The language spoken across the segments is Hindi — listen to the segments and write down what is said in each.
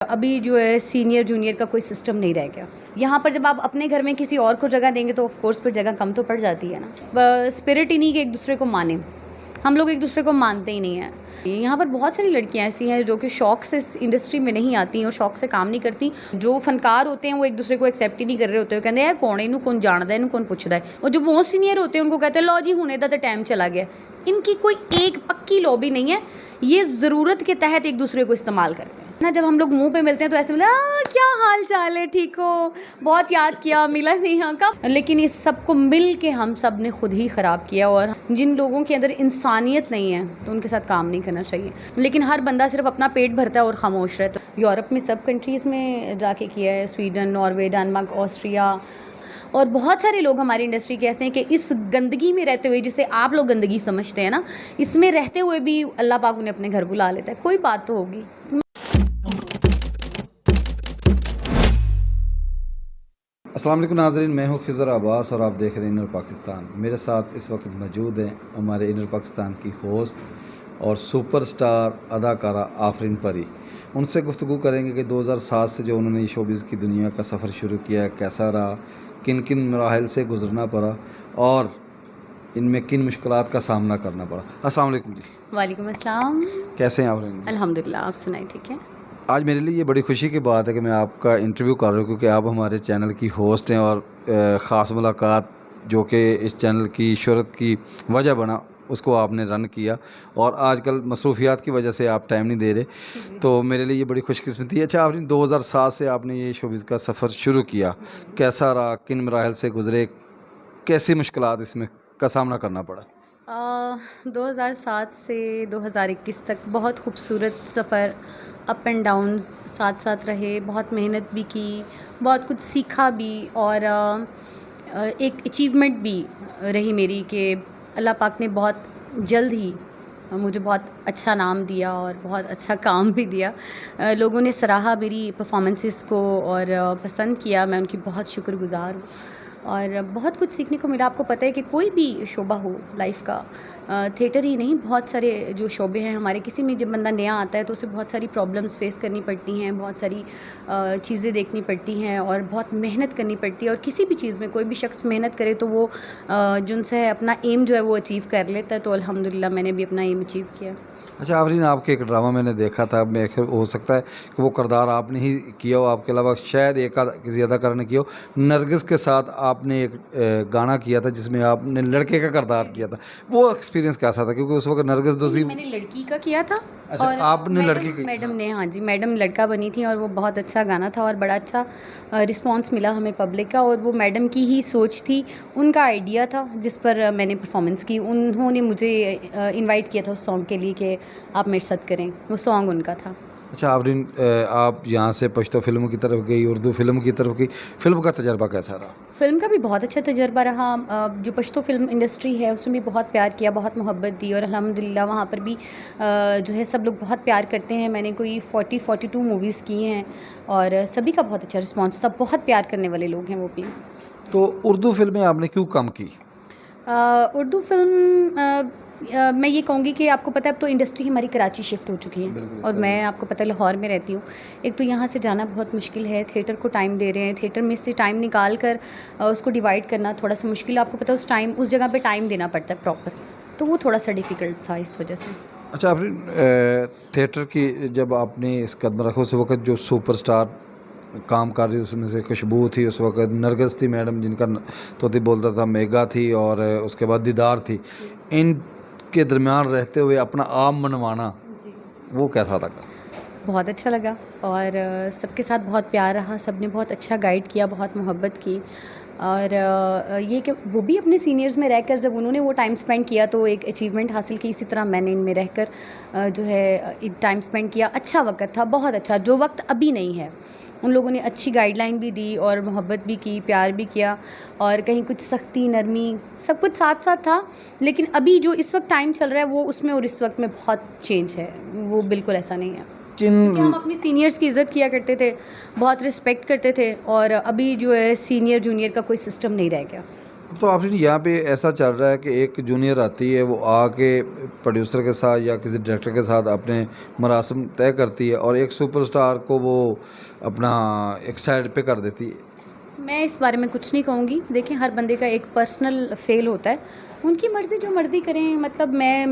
अभी जो है सीनियर जूनियर का कोई सिस्टम नहीं रह गया। यहाँ पर जब आप अपने घर में किसी और को जगह देंगे तो ऑफ कोर्स फिर जगह कम तो पड़ जाती है ना। स्पिरिट ही नहीं कि एक दूसरे को माने, हम लोग एक दूसरे को मानते ही नहीं हैं। यहाँ पर बहुत सारी लड़कियाँ ऐसी हैं जो कि शौक से इस इंडस्ट्री में नहीं आती और शौक से काम नहीं करती। जो फनकार होते हैं वो एक दूसरे को एक्सेप्ट ही नहीं कर रहे होते, कहते हैं कौन इनू कौन जानता है, इनू कौन पूछता है। और जो मोस्ट सीनियर होते हैं उनको कहते हैं लो जी हुने दा तो टाइम चला गया। इनकी कोई एक पक्की लॉबी नहीं है, ये ज़रूरत के तहत एक दूसरे को इस्तेमाल करते हैं ना। जब हम लोग मुंह पे मिलते हैं तो ऐसे मिलते हैं क्या हाल चाल है, ठीक हो, बहुत याद किया, मिला नहीं यहाँ का। लेकिन इस सब को मिल के हम सब ने खुद ही ख़राब किया। और जिन लोगों के अंदर इंसानियत नहीं है तो उनके साथ काम नहीं करना चाहिए। लेकिन हर बंदा सिर्फ अपना पेट भरता है और खामोश रहता है। यूरोप में सब कंट्रीज़ में जाके किया है, स्वीडन, नॉर्वे, डेनमार्क, ऑस्ट्रिया। और बहुत सारे लोग हमारी इंडस्ट्री के ऐसे हैं कि इस गंदगी में रहते हुए, जिसे आप लोग गंदगी समझते हैं ना, इसमें रहते हुए भी अल्लाह पाक उन्हें अपने घर बुला लेता है। कोई बात तो होगी। अस्सलाम वालेकुम नाज़रीन, मैं हूं खिज़र अब्बास और आप देख रहे हैं इनर पाकिस्तान। मेरे साथ इस वक्त मौजूद हैं हमारे इनर पाकिस्तान की होस्ट और सुपरस्टार अदाकारा आफरीन परी। उनसे गुफ्तगू करेंगे कि 2007 से जो उन्होंने शोबिज़ की दुनिया का सफ़र शुरू किया है, कैसा रहा, किन किन मराहिल से गुजरना पड़ा और इनमें किन मुश्किलात का सामना करना पड़ा। अस्सलाम वालेकुम जी। वालेकुम अस्सलाम। कैसे हैं आफरीन? अल्हम्दुलिल्लाह, आप सुनाइए, ठीक है। आज मेरे लिए ये बड़ी खुशी की बात है कि मैं आपका इंटरव्यू कर रहा हूँ, क्योंकि आप हमारे चैनल की होस्ट हैं और ख़ास मुलाकात जो कि इस चैनल की शोहरत की वजह बना, उसको आपने रन किया और आजकल मसरूफियात की वजह से आप टाइम नहीं दे रहे, तो मेरे लिए ये बड़ी खुशकिस्मती है। अच्छा, आपने 2007 से आपने ये शोबिज़ का सफ़र शुरू किया, कैसा रहा, किन मराहल से गुज़रे, कैसी मुश्किलात इसमें का सामना करना पड़ा? 2007 से 2021 तक बहुत खूबसूरत सफ़र, अप एंड डाउन्स साथ साथ रहे। बहुत मेहनत भी की, बहुत कुछ सीखा भी और एक अचीवमेंट भी रही मेरी कि अल्लाह पाक ने बहुत जल्द ही मुझे बहुत अच्छा नाम दिया और बहुत अच्छा काम भी दिया। लोगों ने सराहा मेरी परफॉर्मेंसेस को और पसंद किया। मैं उनकी बहुत शुक्रगुज़ार हूँ और बहुत कुछ सीखने को मिला। आपको पता है कि कोई भी शोबा हो लाइफ का, थिएटर ही नहीं, बहुत सारे जो शोबे हैं हमारे, किसी में जब बंदा नया आता है तो उसे बहुत सारी प्रॉब्लम्स फेस करनी पड़ती हैं, बहुत सारी चीज़ें देखनी पड़ती हैं और बहुत मेहनत करनी पड़ती है। और किसी भी चीज़ में कोई भी शख्स मेहनत करे तो वो जिनसे अपना एम जो है वो अचीव कर लेता है। तो अल्हम्दुलिल्लाह मैंने भी अपना एम अचीव किया। अच्छा आफरीन, आपके एक ड्रामा मैंने देखा था, मैं हो सकता है कि वो किरदार आपने ही किया हो, आपके अलावा शायद किसी अदाकारा ने किया हो। नरगिस के साथ आपने एक गाना किया था जिसमें आपने लड़के का किरदार किया था, वो एक्सपीरियंस कैसा था? क्योंकि उस वक्त नरगिस दूसरी, मैंने लड़की का किया था। अच्छा, और आपने लड़की की? मैडम ने, हाँ जी, मैडम लड़का बनी थी और वो बहुत अच्छा गाना था और बड़ा अच्छा रिस्पांस मिला हमें पब्लिक का। और वो मैडम की ही सोच थी, उनका आइडिया था जिस पर मैंने परफॉर्मेंस की। उन्होंने मुझे इनवाइट किया था उस सॉन्ग के लिए कि आप मेरे साथ करें, वो सॉन्ग उनका था। अच्छा आफरीन, आप यहाँ से पश्तो फिल्म की तरफ गई, उर्दू फिल्म की तरफ गई, फिल्म का तजर्बा कैसा रहा? फ़िल्म का भी बहुत अच्छा तजर्बा रहा। जो पश्तो फ़िल्म इंडस्ट्री है उसमें भी बहुत प्यार किया, बहुत मोहब्बत दी और अल्हम्दुलिल्लाह वहाँ पर भी जो है सब लोग बहुत प्यार करते हैं। मैंने कोई 40-42 मूवीज़ की हैं और सभी का बहुत अच्छा रिस्पॉन्स था। बहुत प्यार करने वाले लोग हैं वो भी। तो उर्दू फिल्में आपने क्यों कम की? उर्दू फ़िल्म मैं ये कहूँगी कि आपको पता है अब तो इंडस्ट्री हमारी कराची शिफ्ट हो चुकी है और मैं, आपको पता है, लाहौर में रहती हूँ। एक तो यहाँ से जाना बहुत मुश्किल है, थिएटर को टाइम दे रहे हैं, थिएटर में से टाइम निकाल कर उसको डिवाइड करना थोड़ा सा मुश्किल है। आपको पता है उस टाइम उस जगह पे टाइम देना पड़ता है प्रॉपर, तो वो थोड़ा सा डिफ़िकल्ट था इस वजह से। अच्छा आफरीन, थिएटर की जब आपने इस कदम रखा, उस वक्त जो सुपरस्टार काम कर रही उसमें से खुशबू थी, उस वक्त नरगिस थी मैडम जिनका तोती बोलता था, मेगा थी और उसके बाद दीदार थी। इनके दरमियान रहते हुए अपना आप मनवाना, वो कैसा लगा? बहुत अच्छा लगा और सबके साथ बहुत प्यार रहा, सबने बहुत अच्छा गाइड किया, बहुत मोहब्बत की। और ये कि वो भी अपने सीनियर्स में रहकर जब उन्होंने वो टाइम स्पेंड किया तो एक अचीवमेंट हासिल की, इसी तरह मैंने इनमें रहकर जो है टाइम स्पेंड किया। अच्छा वक्त था, बहुत अच्छा, जो वक्त अभी नहीं है। उन लोगों ने अच्छी गाइडलाइन भी दी और मोहब्बत भी की, प्यार भी किया और कहीं कुछ सख्ती, नरमी, सब कुछ साथ साथ था। लेकिन अभी जो इस वक्त टाइम चल रहा है वो उसमें और इस वक्त में बहुत चेंज है, वो बिल्कुल ऐसा नहीं है। क्योंकि हम अपनी सीनियर्स की इज़्ज़त किया करते थे, बहुत रिस्पेक्ट करते थे और अभी जो है सीनियर जूनियर का कोई सिस्टम नहीं रह गया। तो आपने यहाँ पे ऐसा चल रहा है कि एक जूनियर आती है, वो आके प्रोड्यूसर के साथ या किसी डायरेक्टर के साथ अपने मरासम तय करती है और एक सुपरस्टार को वो अपना एक साइड पे कर देती है। मैं इस बारे में कुछ नहीं कहूँगी। देखिए, हर बंदे का एक पर्सनल फ़ेल होता है, उनकी मर्ज़ी, जो मर्ज़ी करें। मतलब मैं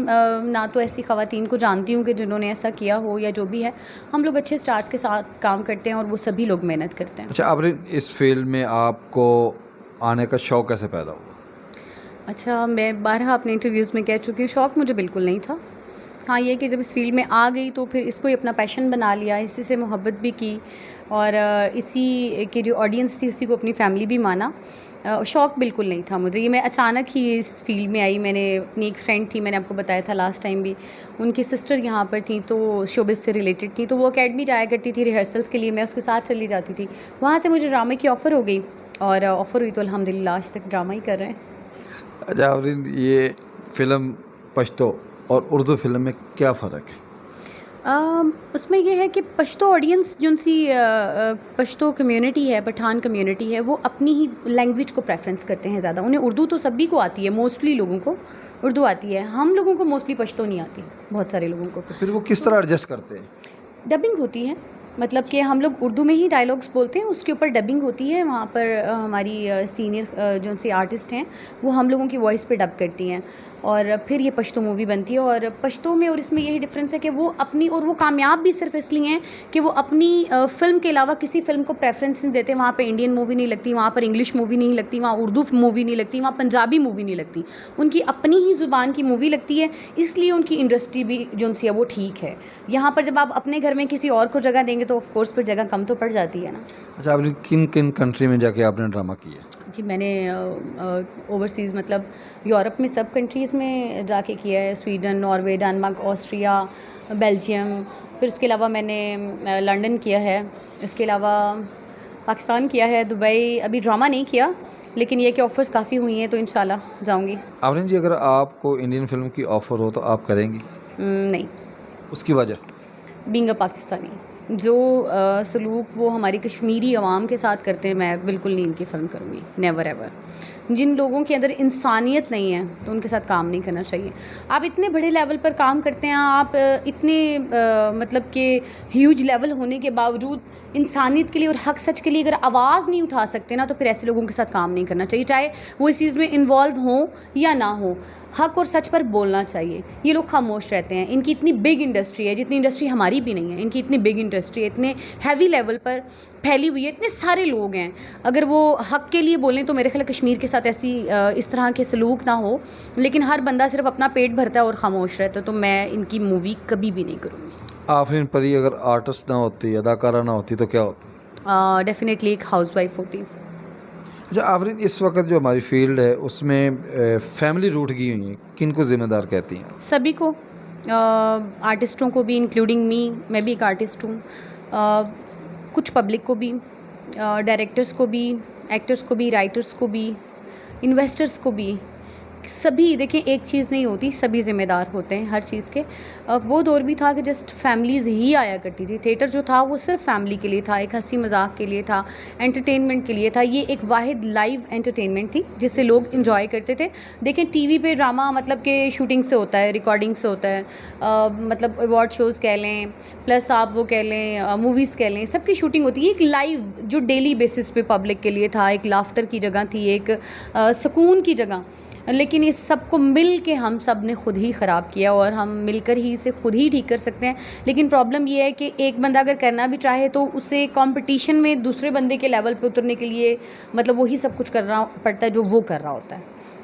ना तो ऐसी ख़वातीन को जानती हूँ कि जिन्होंने ऐसा किया हो या जो भी है। हम लोग अच्छे स्टार्स के साथ काम करते हैं और वो सभी लोग मेहनत करते हैं। अच्छा, आपने इस फील्ड में आपको आने का शौक़ कैसे पैदा हुआ? अच्छा, मैं बारहा अपने इंटरव्यूज़ में कह चुकी हूँ, शौक़ मुझे बिल्कुल नहीं था। हाँ, ये कि जब इस फ़ील्ड में आ गई तो फिर इसको ही अपना पैशन बना लिया, इसी से मोहब्बत भी की और इसी की जो ऑडियंस थी उसी को अपनी फ़ैमिली भी माना। शौक़ बिल्कुल नहीं था मुझे, ये मैं अचानक ही इस फ़ील्ड में आई। मैंने अपनी एक फ्रेंड थी, मैंने आपको बताया था लास्ट टाइम भी, उनकी सिस्टर यहाँ पर थी तो शोबिज़ से रिलेटेड थी, तो वो अकेडमी जाया करती थी रिहर्सल्स के लिए, मैं उसके साथ चली जाती थी। वहाँ से मुझे ड्रामे की ऑफ़र हो गई और ऑफ़र हुई तो अल्हम्दुलिल्लाह आज तक ड्रामा ही कर रहे हैं। अच्छा, आपने ये फ़िल्म पश्तो और उर्दू फ़िल्म में क्या फ़र्क है? उसमें ये है कि पश्तो ऑडियंस पश्तो कम्युनिटी है, पठान कम्युनिटी है, वो अपनी ही लैंग्वेज को प्रेफरेंस करते हैं ज़्यादा। उन्हें उर्दू तो सभी को आती है, मोस्टली लोगों को उर्दू आती है, हम लोगों को मोस्टली पश्तो नहीं आती, बहुत सारे लोगों को। तो फिर वो किस तरह एडजस्ट करते हैं? डबिंग होती है, मतलब कि हम लोग उर्दू में ही डायलॉग्स बोलते हैं, उसके ऊपर डबिंग होती है। वहाँ पर हमारी सीनियर जो सी आर्टिस्ट हैं वो हम लोगों की वॉइस पे डब करती हैं और फिर ये पश्तो मूवी बनती है। और पश्तो में और इसमें यही डिफरेंस है कि वो अपनी, और वो कामयाब भी सिर्फ इसलिए हैं कि वो अपनी फ़िल्म के अलावा किसी फ़िल्म को प्रेफरेंस नहीं देते। वहाँ पे इंडियन मूवी नहीं लगती, वहाँ पर इंग्लिश मूवी नहीं लगती, वहाँ उर्दू मूवी नहीं लगती, वहाँ पंजाबी मूवी नहीं लगती, उनकी अपनी ही ज़ुबान की मूवी लगती है। इसलिए उनकी इंडस्ट्री भी जो सी है वो ठीक है। यहाँ पर जब आप अपने घर में किसी और को जगह देंगे तो ऑफ कोर्स फिर जगह कम तो पड़ जाती है ना। अच्छा, आपने किन कंट्री में जाके आपने ड्रामा किया? जी, मैंने ओवरसीज़ मतलब यूरोप में सब कंट्रीज़ में जाके किया है, Sweden, Norway, Denmark, Austria, Belgium. फिर उसके अलावा मैंने लंदन किया है, इसके अलावा पाकिस्तान किया है, दुबई। अभी ड्रामा नहीं किया, लेकिन ये कि ऑफ़र्स काफ़ी हुई हैं तो इंशाल्लाह जाऊँगी। आफरीन जी, अगर आपको इंडियन फ़िल्म की ऑफ़र हो तो आप करेंगी? नहीं, उसकी वजह? बीइंग अ पाकिस्तानी, जो सलूक वो हमारी कश्मीरी अवाम के साथ करते हैं, मैं बिल्कुल नहीं इनकी फ़िल्म करूँगी, नेवर एवर। जिन लोगों के अंदर इंसानियत नहीं है तो उनके साथ काम नहीं करना चाहिए। आप इतने बड़े लेवल पर काम करते हैं, आप इतने मतलब कि ह्यूज लेवल होने के बावजूद इंसानियत के लिए और हक सच के लिए अगर आवाज़ नहीं उठा सकते ना, तो फिर ऐसे लोगों के साथ काम नहीं करना चाहिए, चाहे वो इस चीज़ में इन्वॉल्व हों या ना हो। हक और सच पर बोलना चाहिए। ये लोग खामोश रहते हैं। इनकी इतनी बिग इंडस्ट्री है, जितनी इंडस्ट्री हमारी भी नहीं है, इनकी इतनी बिग इंडस्ट्री है, इतने हैवी लेवल पर फैली हुई है, इतने सारे लोग हैं। अगर वो हक के लिए बोलें तो मेरे ख्याल कश्मीर के साथ ऐसी इस तरह के सलूक ना हो, लेकिन हर बंदा सिर्फ अपना पेट भरता है और खामोश रहता है, तो मैं इनकी मूवी कभी भी नहीं करूँगी। आफरीन परी अगर आर्टिस्ट ना होती, अदाकारा ना होती तो क्या होती? डेफिनेटली एक हाउसवाइफ होती। अच्छा आफरीन, इस वक्त जो हमारी फील्ड है उसमें फैमिली रूठ गई हुई है, किन को ज़िम्मेदार कहती हैं? सभी को, आर्टिस्टों को भी, इंक्लूडिंग मी, मैं भी एक आर्टिस्ट हूँ। कुछ पब्लिक को भी, डायरेक्टर्स को भी, एक्टर्स को भी, राइटर्स को भी, इन्वेस्टर्स को भी, सभी। देखिए, एक चीज़ नहीं होती, सभी ज़िम्मेदार होते हैं हर चीज़ के। वो दौर भी था कि जस्ट फैमिलीज़ ही आया करती थी। थिएटर जो था वो सिर्फ फैमिली के लिए था, एक हंसी मजाक के लिए था, एंटरटेनमेंट के लिए था। ये एक वाहिद लाइव एंटरटेनमेंट थी जिससे लोग इंजॉय करते थे। देखें, टीवी पे ड्रामा मतलब कि शूटिंग से होता है, रिकॉर्डिंग से होता है, मतलब अवार्ड शोज़ कह लें, प्लस आप वो कह लें मूवीज़ कह लें, सबकी शूटिंग होती है। एक लाइव जो डेली बेसिस पे पब्लिक के लिए था, एक लाफ्टर की जगह थी, एक सुकून की जगह। लेकिन इस सब को मिल के हम सब ने खुद ही ख़राब किया और हम मिलकर ही इसे खुद ही ठीक कर सकते हैं। लेकिन प्रॉब्लम ये है कि एक बंदा अगर करना भी चाहे तो उसे कंपटीशन में दूसरे बंदे के लेवल पे उतरने के लिए मतलब वही सब कुछ करना पड़ता है जो वो कर रहा होता है।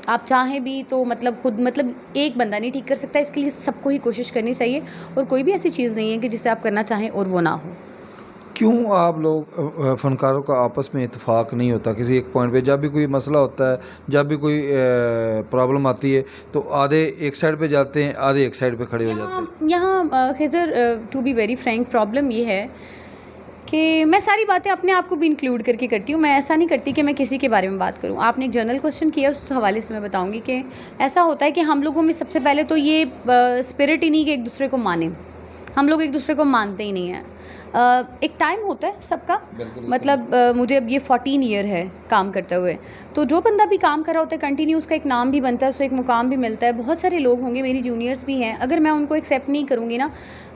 आप चाहें भी तो मतलब खुद, मतलब एक बंदा नहीं ठीक कर सकता, इसके लिए सबको ही कोशिश करनी चाहिए। और कोई भी ऐसी चीज़ नहीं है कि जिसे आप करना चाहें और वो ना हो। क्यों आप लोग फ़नकारों का आपस में इत्तेफाक नहीं होता किसी एक पॉइंट पे? जब भी कोई मसला होता है, जब भी कोई प्रॉब्लम आती है तो आधे एक साइड पे जाते हैं, आधे एक साइड पे खड़े हो जाते हैं। यहाँ खैज़र, to be very frank, problem ये है कि मैं सारी बातें अपने आप को भी इंक्लूड करके करती हूँ। मैं ऐसा नहीं करती कि मैं किसी के बारे में बात करूँ। आपने एक जनरल क्वेश्चन किया, उस हवाले से मैं बताऊँगी कि ऐसा होता है कि हम लोगों में सबसे पहले तो ये स्पिरिट ही नहीं कि एक दूसरे को माने। हम लोग एक दूसरे को मानते ही नहीं हैं। एक टाइम होता है सबका, बिल्कुल मतलब मुझे अब ये 14 ईयर है काम करते हुए, तो जो बंदा भी काम कर रहा होता है कंटिन्यू, उसका एक नाम भी बनता है, उसको एक मुकाम भी मिलता है। बहुत सारे लोग होंगे, मेरी जूनियर्स भी हैं, अगर मैं उनको एक्सेप्ट नहीं करूँगी ना,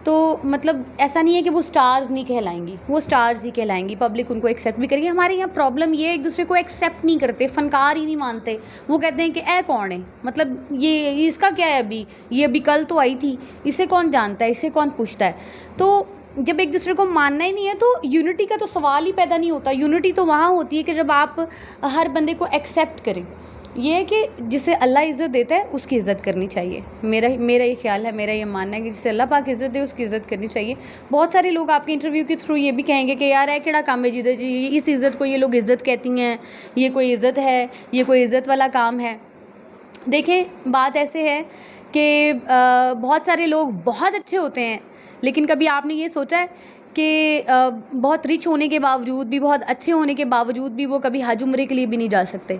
तो मतलब ऐसा नहीं है कि वो स्टार्स नहीं कहलाएंगी, वो स्टार्स ही कहलाएंगी, पब्लिक उनको एक्सेप्ट भी करेगी। हमारे यहाँ प्रॉब्लम ये है, एक दूसरे को एक्सेप्ट नहीं करते, फनकार ही नहीं मानते। वो कहते हैं कि ए कौन है, मतलब ये इसका क्या है, अभी ये अभी कल तो आई थी, इसे कौन जानता है, इसे कौन पूछता है। तो जब एक दूसरे को मानना ही नहीं है तो यूनिटी का तो सवाल ही पैदा नहीं होता। यूनिटी तो वहाँ होती है कि जब आप हर बंदे को एक्सेप्ट करें। ये है कि जिसे अल्लाह इज़्ज़त देता है उसकी इज़्ज़त करनी चाहिए। मेरा ये ख्याल है, मेरा ये मानना है कि जिसे अल्लाह पाक इज़्ज़त दे उसकी इज़्ज़त करनी चाहिए। बहुत सारे लोग आपके इंटरव्यू के थ्रू ये भी कहेंगे कि यार है केड़ा काम है जिधर जी इस इज़्ज़त को ये लोग इज़्ज़त कहती हैं, ये कोई इज़्ज़त है, ये कोई इज़्ज़त वाला काम है। देखें, बात ऐसे है कि बहुत सारे लोग बहुत अच्छे होते हैं, लेकिन कभी आपने ये सोचा है कि बहुत रिच होने के बावजूद भी, बहुत अच्छे होने के बावजूद भी वो कभी हज उम्रे के लिए भी नहीं जा सकते?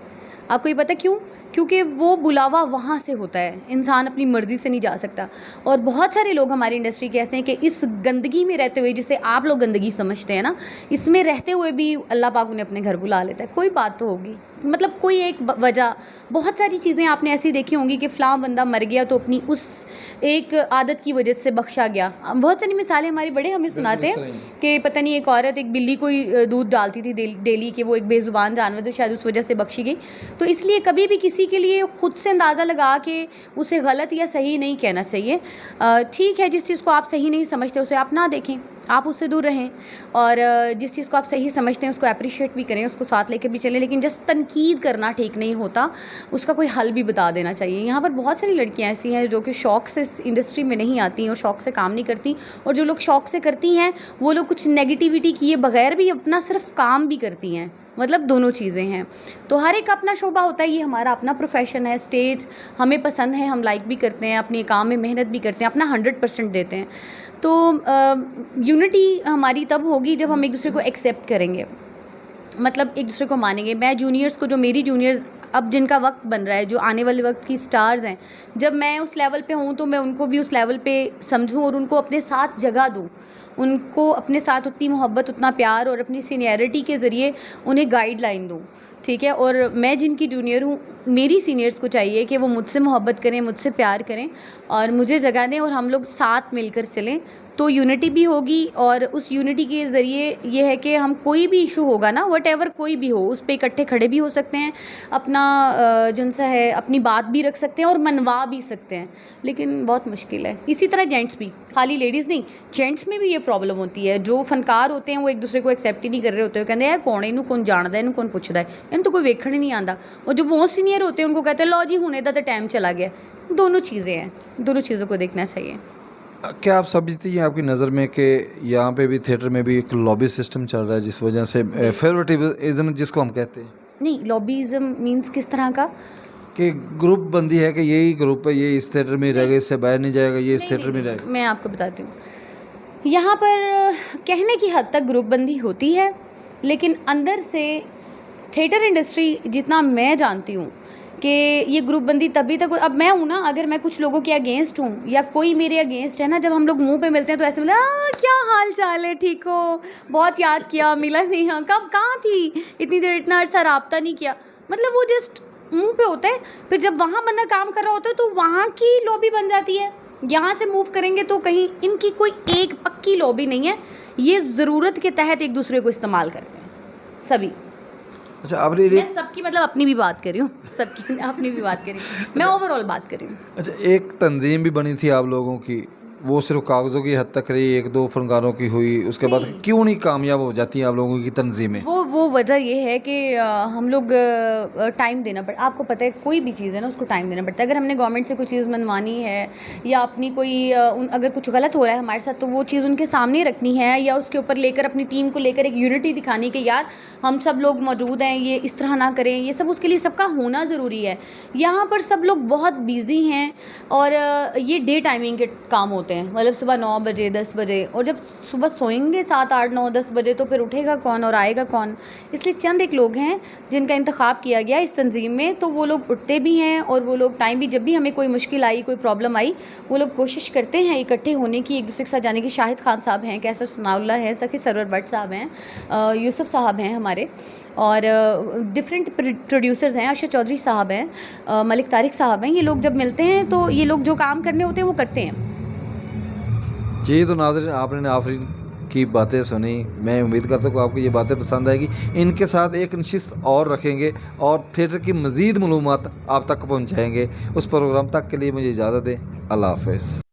आपको ये पता क्यों? क्योंकि वो बुलावा वहाँ से होता है, इंसान अपनी मर्ज़ी से नहीं जा सकता। और बहुत सारे लोग हमारी इंडस्ट्री के ऐसे हैं कि इस गंदगी में रहते हुए, जिसे आप लोग गंदगी समझते हैं ना, इसमें रहते हुए भी अल्लाह पाक उन्हें अपने घर बुला लेता है। कोई बात तो होगी, मतलब कोई एक वजह। बहुत सारी चीज़ें आपने ऐसी देखी होंगी कि फ़लाँ बंदा मर गया तो अपनी उस एक आदत की वजह से बख्शा गया। बहुत सारी मिसालें हमारे बड़े हमें सुनाते हैं कि पता नहीं एक औरत एक बिल्ली को ही दूध डालती थी डेली, कि वो एक बेज़ुबान जानवर तो शायद उस वजह से बख्शी गई। तो इसलिए कभी भी किसी के लिए खुद से अंदाज़ा लगा के उसे गलत या सही नहीं कहना चाहिए। ठीक है, जिस चीज़ को आप सही नहीं समझते उसे आप ना देखें, आप उससे दूर रहें, और जिस चीज़ को आप सही समझते हैं उसको अप्रिशिएट भी करें, उसको साथ लेके भी चलें। लेकिन जस्ट तनकीद करना ठीक नहीं होता, उसका कोई हल भी बता देना चाहिए। यहाँ पर बहुत सारी लड़कियाँ ऐसी हैं जो कि शौक़ से इस इंडस्ट्री में नहीं आती और शौक़ से काम नहीं करती, और जो लोग शौक़ से करती हैं वो लोग कुछ नेगेटिविटी किए बगैर भी अपना सिर्फ काम भी करती हैं। मतलब दोनों चीज़ें हैं। तो हर एक का अपना शोबा होता है, ये हमारा अपना प्रोफेशन है। स्टेज हमें पसंद है, हम लाइक भी करते हैं, अपने काम में मेहनत भी करते हैं, अपना 100% देते हैं। तो यूनिटी हमारी तब होगी जब हम एक दूसरे को एक्सेप्ट करेंगे, मतलब एक दूसरे को मानेंगे। मैं जूनियर्स को, जो मेरी जूनियर्स अब जिनका वक्त बन रहा है, जो आने वाले वक्त की स्टार्स हैं, जब मैं उस लेवल पे हूँ तो मैं उनको भी उस लेवल पे समझूँ और उनको अपने साथ जगह दूँ, उनको अपने साथ उतनी मोहब्बत, उतना प्यार और अपनी सीनियरिटी के ज़रिए उन्हें गाइडलाइन दूँ। ठीक है, और मैं जिनकी जूनियर हूँ, मेरी सीनियर्स को चाहिए कि वो मुझसे मोहब्बत करें, मुझसे प्यार करें और मुझे जगह दें, और हम लोग साथ मिलकर चलें, तो यूनिटी भी होगी। और उस यूनिटी के ज़रिए ये है कि हम कोई भी इशू होगा ना, व्हाटएवर कोई भी हो, उस पे इकट्ठे खड़े भी हो सकते हैं, अपना जो सा है अपनी बात भी रख सकते हैं और मनवा भी सकते हैं। लेकिन बहुत मुश्किल है। इसी तरह जेंट्स भी, खाली लेडीज़ नहीं, जेंट्स में भी ये प्रॉब्लम होती है। जो फनकार होते हैं वो एक दूसरे को एक्सेप्ट ही नहीं कर रहे होते, कहते हैं कौन है, इनू कौन जानता है, इनू कौन पूछता है, इन तो कोई वेखण ही नहीं आता। और जो मोस्ट सीनियर होते हैं उनको कहते हैं लो जी हुणे दा तो टाइम चला गया। दोनों चीज़ें हैं, दोनों चीज़ों को देखना चाहिए। क्या आप समझती हैं, आपकी नज़र में, कि यहाँ पे भी थिएटर में भी एक लॉबी सिस्टम चल रहा है जिस वजह से फेवरेटिज्म जिसको हम कहते हैं? नहीं, लॉबीज़म मीन्स किस तरह का? कि ग्रुप बंदी है कि यही ग्रुप है, ये इस थिएटर में रहेगा, इससे बाहर नहीं जाएगा, ये इस थिएटर में रहेगा। मैं आपको बताती हूँ, यहाँ पर कहने की हद तक ग्रुप बंदी होती है, लेकिन अंदर से थिएटर इंडस्ट्री जितना मैं जानती हूँ कि ये ग्रुप बंदी तभी तक, अब मैं हूँ ना, अगर मैं कुछ लोगों के अगेंस्ट हूँ या कोई मेरे अगेंस्ट है ना, जब हम लोग मुंह पे मिलते हैं तो ऐसे मिलते, क्या हाल चाल है, ठीक हो, बहुत याद किया, मिला नहीं, हाँ कब कहाँ थी, इतनी देर इतना अर्सा रब्ता नहीं किया, मतलब वो जस्ट मुंह पे होता है। फिर जब वहाँ बंदा काम कर रहा होता है तो वहाँ की लॉबी बन जाती है। यहाँ से मूव करेंगे तो कहीं इनकी कोई एक पक्की लॉबी नहीं है, ये ज़रूरत के तहत एक दूसरे को इस्तेमाल करते हैं सभी। अच्छा, अब मैं सबकी, मतलब अपनी भी बात कर रही हूँ, सबकी अपनी भी बात कर रही हूँ, मैं ओवरऑल बात कर रही हूँ। अच्छा, एक तंजीम भी बनी थी आप लोगों की, वो सिर्फ कागज़ों की हद तक रही, एक दो फनकारों की हुई, उसके बाद क्यों नहीं कामयाब हो जाती हैं आप लोगों की तंजीमें? वो वजह ये है कि हम लोग टाइम देना पड़ता, आपको पता है कोई भी चीज़ है ना उसको टाइम देना पड़ता है। अगर हमने गवर्नमेंट से कोई चीज़ मनवानी है या अपनी कोई अगर कुछ गलत हो रहा है हमारे साथ, तो वो चीज़ उनके सामने रखनी है या उसके ऊपर लेकर अपनी टीम को लेकर एक यूनिटी दिखानी कि यार हम सब लोग मौजूद हैं, ये इस तरह ना करें, ये सब उसके लिए सबका होना ज़रूरी है। यहाँ पर सब लोग बहुत बिजी हैं और ये डे टाइमिंग के काम होते हैं। होते हैं, मतलब सुबह 9 बजे 10 बजे, और जब सुबह सोएंगे 7 8 9 10 बजे तो फिर उठेगा कौन और आएगा कौन। इसलिए चंद एक लोग हैं जिनका इंतखाब किया गया इस तंजीम में, तो वो लोग उठते भी हैं और वो लोग टाइम भी, जब भी हमें कोई मुश्किल आई कोई प्रॉब्लम आई, वो लोग कोशिश करते हैं इकट्ठे होने की, एक दूसरे के साथ जाने की। शाहिद खान साहब हैं, कैसर सनाउल्ला है, सखी सरवर भट्ट साहब हैं, यूसुफ साहब हैं हमारे, और डिफरेंट प्रोड्यूसर्स हैं, अर्शद चौधरी साहब हैं, मलिक तारिक साहब हैं। ये लोग जब मिलते हैं तो ये लोग जो काम करने होते हैं वो करते हैं। जी, तो नाज़रीन आपने आफरीन की बातें सुनी। मैं उम्मीद करता हूँ कि आपको ये बातें पसंद आएगी। इनके साथ एक नशिस्त और रखेंगे और थिएटर की मज़ीद मालूमात आप तक पहुँचाएँगे। उस प्रोग्राम तक के लिए मुझे इजाज़त दें। अल्लाह हाफ़िज़।